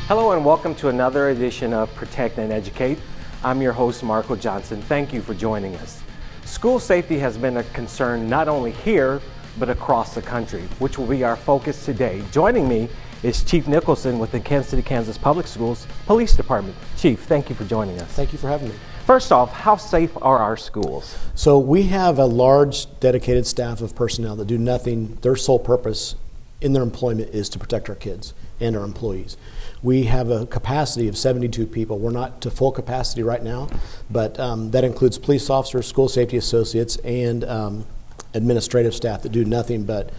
Hello and welcome to another edition of Protect and Educate. I'm your host, Marco Johnson. Thank you for joining us. School safety has been a concern not only here, but across the country, which will be our focus today. Joining me is Chief Nicholson with the Kansas City, Kansas Public Schools Police Department. Chief, thank you for joining us. Thank you for having me. First off, how safe are our schools? So we have a large dedicated staff of personnel that do nothing. Their sole purpose in their employment is to protect our kids and our employees. We have a capacity of 72 people. We're not to full capacity right now, but that includes police officers, school safety associates, and administrative staff that do nothing but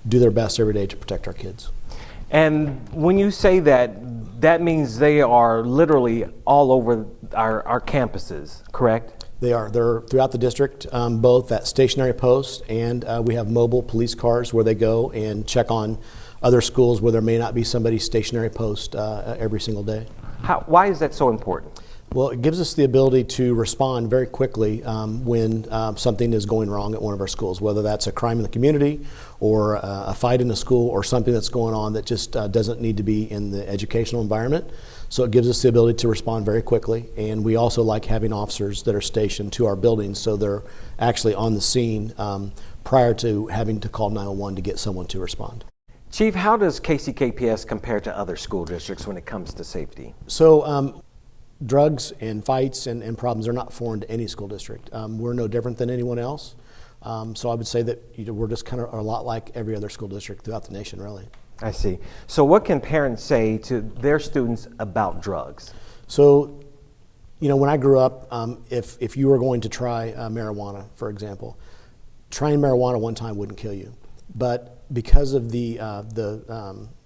do their best every day to protect our kids. And when you say that, that means they are literally all over our campuses, correct? They are. They're throughout the district, both at stationary posts and we have mobile police cars where they go and check on other schools where there may not be somebody stationary post every single day. Why is that so important? Well, it gives us the ability to respond very quickly when something is going wrong at one of our schools, whether that's a crime in the community or a fight in the school or something that's going on that just doesn't need to be in the educational environment. So it gives us the ability to respond very quickly, and we also like having officers that are stationed to our buildings so they're actually on the scene prior to having to call 911 to get someone to respond. Chief, how does KCKPS compare to other school districts when it comes to safety? So drugs and fights and problems are not foreign to any school district. We're no different than anyone else. So I would say that we're just kind of a lot like every other school district throughout the nation, really. I see. So what can parents say to their students about drugs? So, when I grew up, if you were going to try marijuana, for example, trying marijuana one time wouldn't kill you. But because of the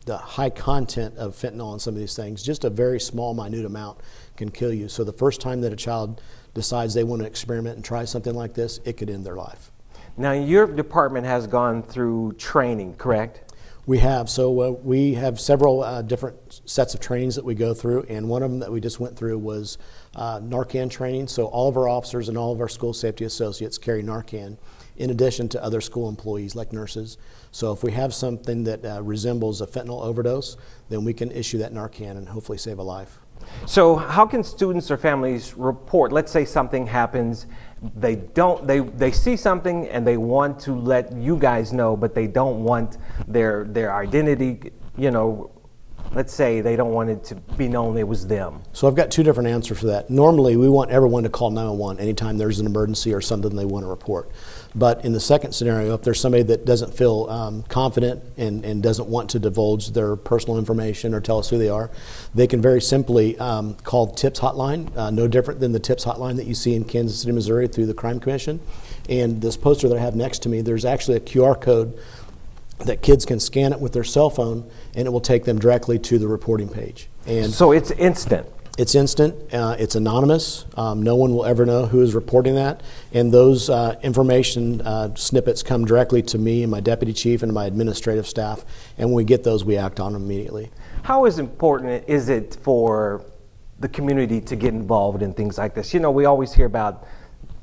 high content of fentanyl and some of these things, just a very small, minute amount can kill you. So the first time that a child decides they want to experiment and try something like this, it could end their life. Now, your department has gone through training, correct? We have. So we have several different sets of trainings that we go through, and one of them that we just went through was Narcan training. So all of our officers and all of our school safety associates carry Narcan, in addition to other school employees like nurses. So if we have something that resembles a fentanyl overdose, then we can issue that Narcan and hopefully save a life. So how can students or families report? Let's say something happens, they see something and they want to let you guys know, but they don't want their identity, let's say they don't want it to be known it was them. So I've got two different answers for that. Normally, we want everyone to call 911 anytime there's an emergency or something they want to report. But in the second scenario, if there's somebody that doesn't feel confident and doesn't want to divulge their personal information or tell us who they are, they can very simply call the TIPS hotline, no different than the TIPS hotline that you see in Kansas City, Missouri through the Crime Commission. And this poster that I have next to me, there's actually a QR code that kids can scan it with their cell phone, and it will take them directly to the reporting page. And so it's instant. It's instant. It's anonymous. No one will ever know who is reporting that. And those information snippets come directly to me and my deputy chief and my administrative staff. And when we get those, we act on them immediately. How important is it for the community to get involved in things like this? We always hear about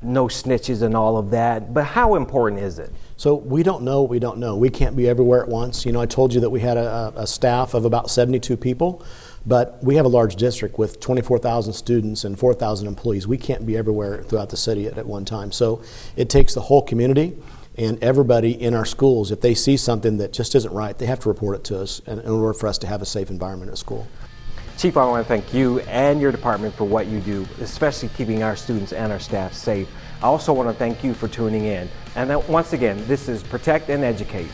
no snitches and all of that, but how important is it? So we don't know what we don't know. We can't be everywhere at once. I told you that we had a staff of about 72 people, but we have a large district with 24,000 students and 4,000 employees. We can't be everywhere throughout the city at one time. So it takes the whole community and everybody in our schools. If they see something that just isn't right, they have to report it to us in order for us to have a safe environment at school. Chief, I want to thank you and your department for what you do, especially keeping our students and our staff safe. I also want to thank you for tuning in. And once again, this is Protect and Educate.